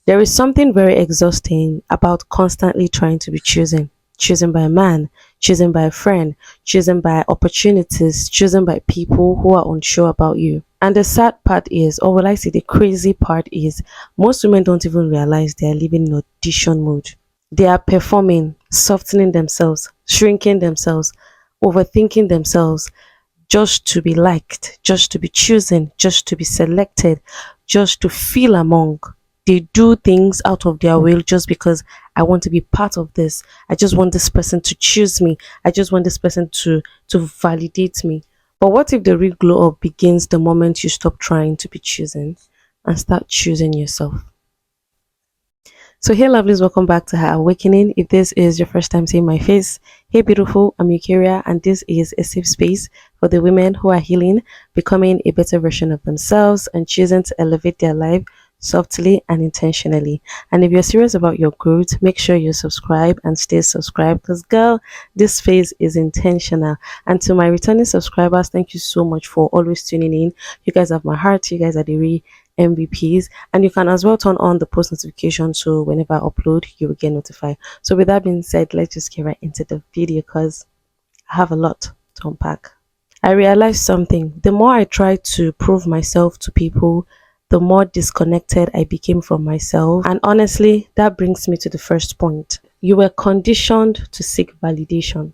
There is something very exhausting about constantly trying to be chosen. Chosen by a man, chosen by a friend, chosen by opportunities, chosen by people who are unsure about you. And the sad part is, or will I say the crazy part is, most women don't even realize they are living in audition mode. They are performing, softening themselves, shrinking themselves, overthinking themselves, just to be liked, just to be chosen, just to be selected, just to feel among. They do things out of their will just because I want to be part of this. I just want this person to choose me. I just want this person to validate me. But what if the real glow up begins the moment you stop trying to be chosen and start choosing yourself? So, hey, lovelies, welcome back to Her Awakening. If this is your first time seeing my face, hey, beautiful, I'm Eukaria, and this is a safe space for the women who are healing, becoming a better version of themselves, and choosing to elevate their life softly and intentionally. And if you're serious about your growth, make sure you subscribe and stay subscribed because, girl, this phase is intentional. And to my returning subscribers, thank you so much for always tuning in. You guys have my heart, you guys are the real MVPs, and you can as well turn on the post notification so whenever I upload you will get notified. So with that being said, let's just get right into the video because I have a lot to unpack. I realized something. The more I tried to prove myself to people, the more disconnected I became from myself. And honestly, that brings me to the first point. You were conditioned to seek validation.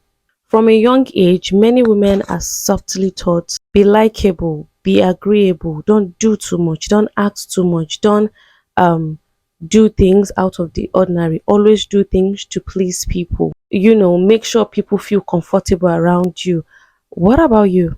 From a young age, many women are subtly taught be likable, be agreeable, don't do too much, don't act too much, don't um do things out of the ordinary, always do things to please people. Make sure people feel comfortable around you. What about you?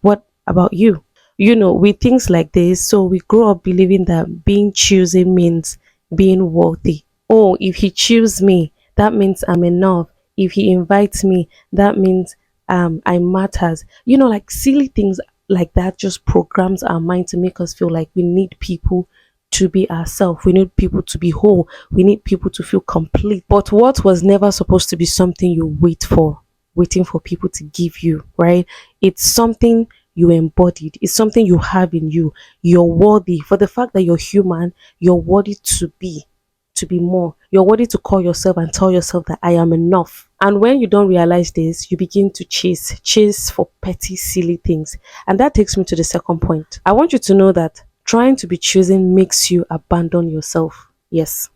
What about you? With things like this, so we grow up believing that being chosen means being worthy. Oh, if he chooses me, that means I'm enough. If he invites me, that means I matters. Like silly things like that just programs our mind to make us feel like we need people to be ourselves. We need people to be whole. We need people to feel complete. But what was never supposed to be something you wait for, waiting for people to give you, right? It's something you embodied. It's something you have in you. You're worthy. For the fact that you're human, you're worthy to be more. You're worthy to call yourself and tell yourself that I am enough. And when you don't realize this, you begin to chase for petty, silly things. And that takes me to the second point. I want you to know that trying to be chosen makes you abandon yourself. Yes.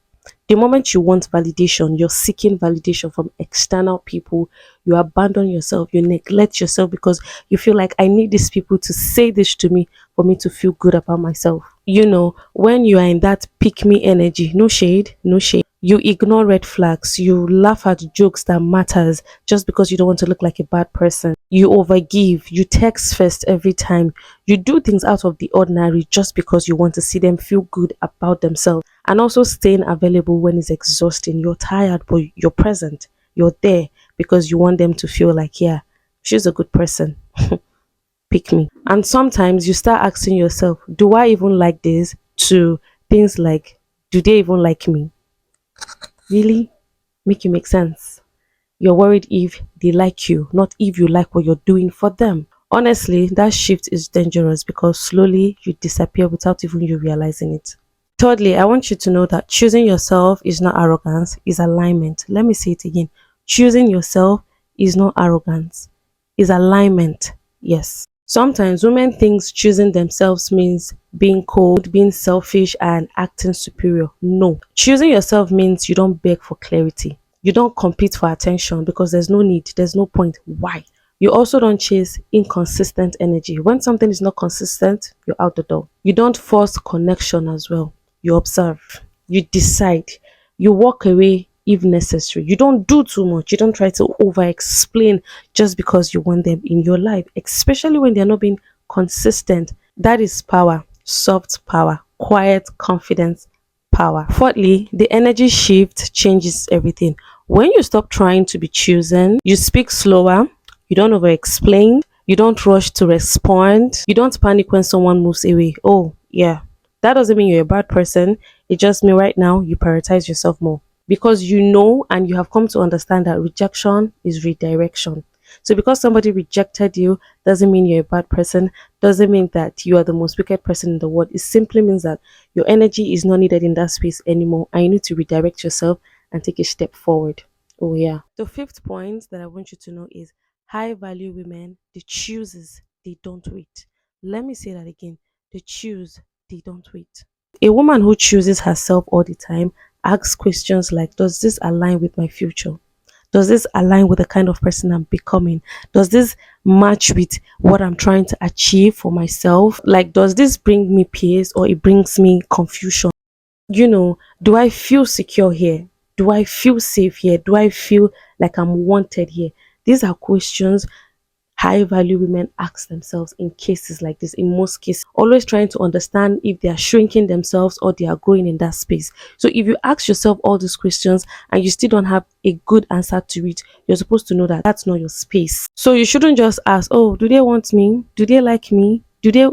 The moment you want validation, you're seeking validation from external people, you abandon yourself, you neglect yourself because you feel like I need these people to say this to me for me to feel good about myself. When you are in that pick me energy, no shade, no shade. You ignore red flags, you laugh at jokes that matters just because you don't want to look like a bad person. You overgive, you text first every time. You do things out of the ordinary just because you want to see them feel good about themselves. And also staying available when it's exhausting. You're tired, but you're present. You're there because you want them to feel like, yeah, she's a good person. Pick me. And sometimes you start asking yourself, do I even like this? To things like, do they even like me? Really? Make it make sense. You're worried if they like you, not if you like what you're doing for them. Honestly, that shift is dangerous because slowly you disappear without even you realizing it. Thirdly, I want you to know that choosing yourself is not arrogance, is alignment. Let me say it again. Choosing yourself is not arrogance, is alignment. Yes. Sometimes women think choosing themselves means being cold, being selfish, and acting superior. No. Choosing yourself means you don't beg for clarity. You don't compete for attention because there's no need, there's no point. Why? You also don't chase inconsistent energy. When something is not consistent, you're out the door. You don't force connection as well. You observe, you decide, you walk away if necessary. You don't do too much. You don't try to over explain just because you want them in your life, especially when they're not being consistent. That is power, soft power, quiet confidence power. Fourthly, the energy shift changes everything. When you stop trying to be chosen, you speak slower, you don't over explain, you don't rush to respond, you don't panic when someone moves away. Oh, yeah. That doesn't mean you're a bad person. It just means right now you prioritize yourself more because you know and you have come to understand that rejection is redirection. So because somebody rejected you doesn't mean you're a bad person, doesn't mean that you are the most wicked person in the world. It simply means that your energy is not needed in that space anymore and you need to redirect yourself and take a step forward. Oh yeah. The fifth point that I want you to know is high value women, they chooses, they don't wait. Let me say that again. They choose, they don't wait. A woman who chooses herself all the time asks questions like, does this align with my future? Does this align with the kind of person I'm becoming? Does this match with what I'm trying to achieve for myself? Like, does this bring me peace or it brings me confusion? Do I feel secure here? Do I feel safe here? Do I feel like I'm wanted here? These are questions high value women ask themselves in cases like this, in most cases, always trying to understand if they are shrinking themselves or they are growing in that space. So if you ask yourself all these questions and you still don't have a good answer to it, you're supposed to know that that's not your space. So you shouldn't just ask, oh, do they want me? Do they like me? Do they?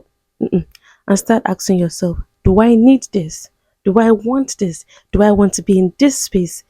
And start asking yourself, do I need this? Do I want this? Do I want to be in this space?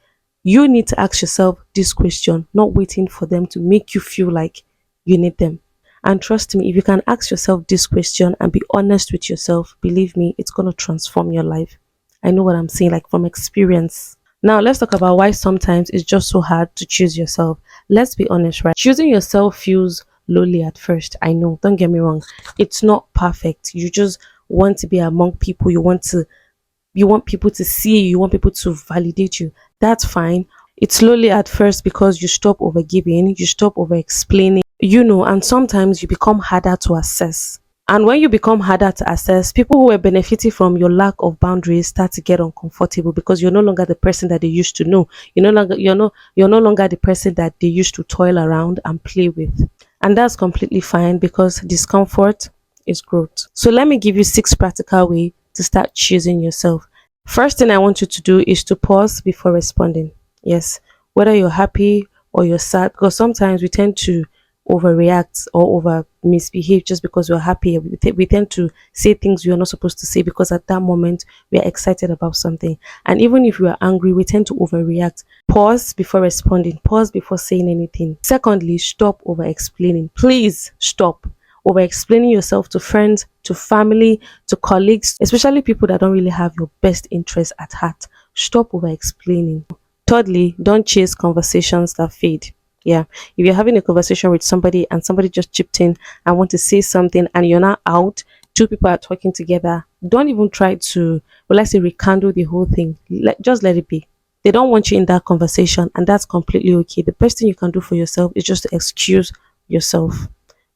You need to ask yourself this question, not waiting for them to make you feel like you need them. And trust me, if you can ask yourself this question and be honest with yourself, believe me, it's going to transform your life. I know what I'm saying, like from experience. Now, let's talk about why sometimes it's just so hard to choose yourself. Let's be honest, right? Choosing yourself feels lonely at first. I know, don't get me wrong. It's not perfect. You just want to be among people. You want people to see you, you want people to validate you. That's fine. It's slowly at first because you stop overgiving, you stop over explaining, and sometimes you become harder to assess. And when you become harder to assess, people who were benefiting from your lack of boundaries start to get uncomfortable because you're no longer the person that they used to know. You're no longer the person that they used to toil around and play with. And that's completely fine because discomfort is growth. So let me give you 6 practical ways to start choosing yourself. First thing I want you to do is to pause before responding. Yes, whether you're happy or you're sad, because sometimes we tend to overreact or over misbehave just because we're happy. We tend to say things we are not supposed to say because at that moment we are excited about something. And even if we are angry, we tend to overreact. Pause before responding, pause before saying anything. Secondly, stop over explaining. Please stop over explaining yourself to friends, to family, to colleagues, especially people that don't really have your best interest at heart. Stop over explaining. Thirdly, don't chase conversations that fade. Yeah, if you're having a conversation with somebody and somebody just chipped in and want to say something and you're not out, two people are talking together, don't even try to, well, let's say, rekindle the whole thing. Just let it be. They don't want you in that conversation, and that's completely okay. The best thing you can do for yourself is just to excuse yourself.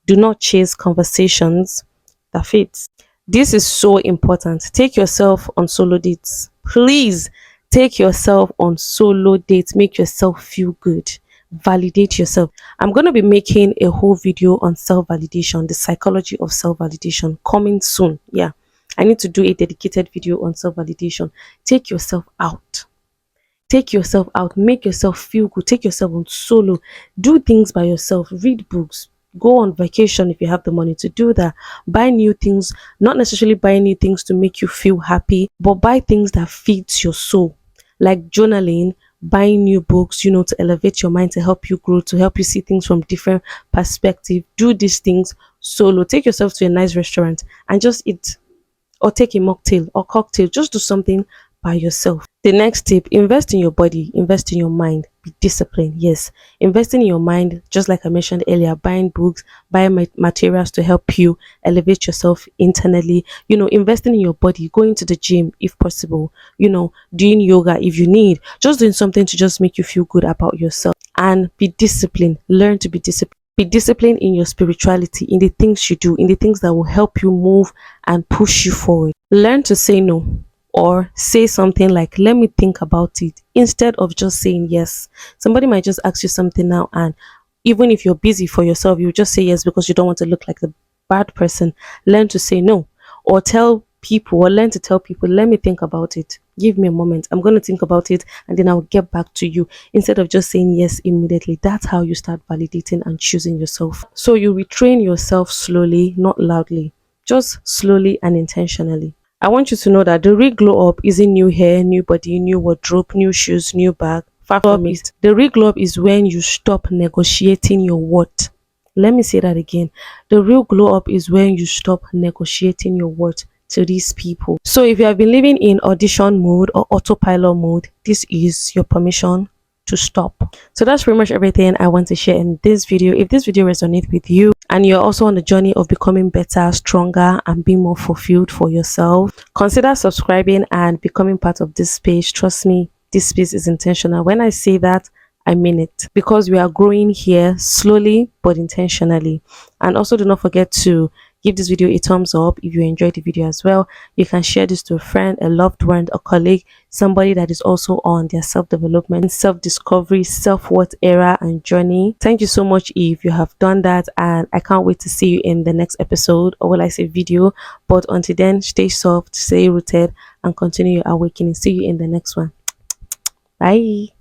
Do not chase conversations that fades. This is so important. Take yourself on solo dates. Please take yourself on solo dates. Make yourself feel good. Validate yourself. I'm going to be making a whole video on self-validation, the psychology of self-validation, coming soon. Yeah, I need to do a dedicated video on self-validation. Take yourself out. Take yourself out, make yourself feel good, take yourself on solo, do things by yourself, read books, go on vacation if you have the money to do that, buy new things, not necessarily buy new things to make you feel happy, but buy things that feeds your soul, like journaling, buying new books, to elevate your mind, to help you grow, to help you see things from different perspective. Do these things solo. Take yourself to a nice restaurant and just eat, or take a mocktail or cocktail. Just do something by yourself. The next tip, invest in your body, invest in your mind, be disciplined. Yes, investing in your mind, just like I mentioned earlier, buying books, buying materials to help you elevate yourself internally, investing in your body, going to the gym if possible, doing yoga if you need, just doing something to just make you feel good about yourself. And be disciplined. Learn to be disciplined. Be disciplined in your spirituality, in the things you do, in the things that will help you move and push you forward. Learn to say no, or say something like, let me think about it, instead of just saying yes. Somebody might just ask you something now, and even if you're busy for yourself, you just say yes because you don't want to look like the bad person. Learn to say no, or learn to tell people, let me think about it. Give me a moment. I'm going to think about it and then I'll get back to you, instead of just saying yes immediately. That's how you start validating and choosing yourself. So you retrain yourself slowly, not loudly, just slowly and intentionally. I want you to know that the real glow up isn't new hair, new body, new wardrobe, new shoes, new bag. Far from it. The real glow up is when you stop negotiating your worth. Let me say that again. The real glow up is when you stop negotiating your worth to these people. So if you have been living in audition mode or autopilot mode, this is your permission to stop. So that's pretty much everything I want to share in this video. If this video resonates with you and you're also on the journey of becoming better, stronger, and being more fulfilled for yourself, consider subscribing and becoming part of this space. Trust me, this space is intentional. When I say that, I mean it, because we are growing here slowly but intentionally. And also do not forget to give this video a thumbs up if you enjoyed the video as well. You can share this to a friend, a loved one, a colleague, somebody that is also on their self-development, self-discovery, self-worth era and journey. Thank you so much if you have done that, and I can't wait to see you in the next episode, or will I say video. But until then, stay soft, stay rooted, and continue your awakening. See you in the next one. Bye.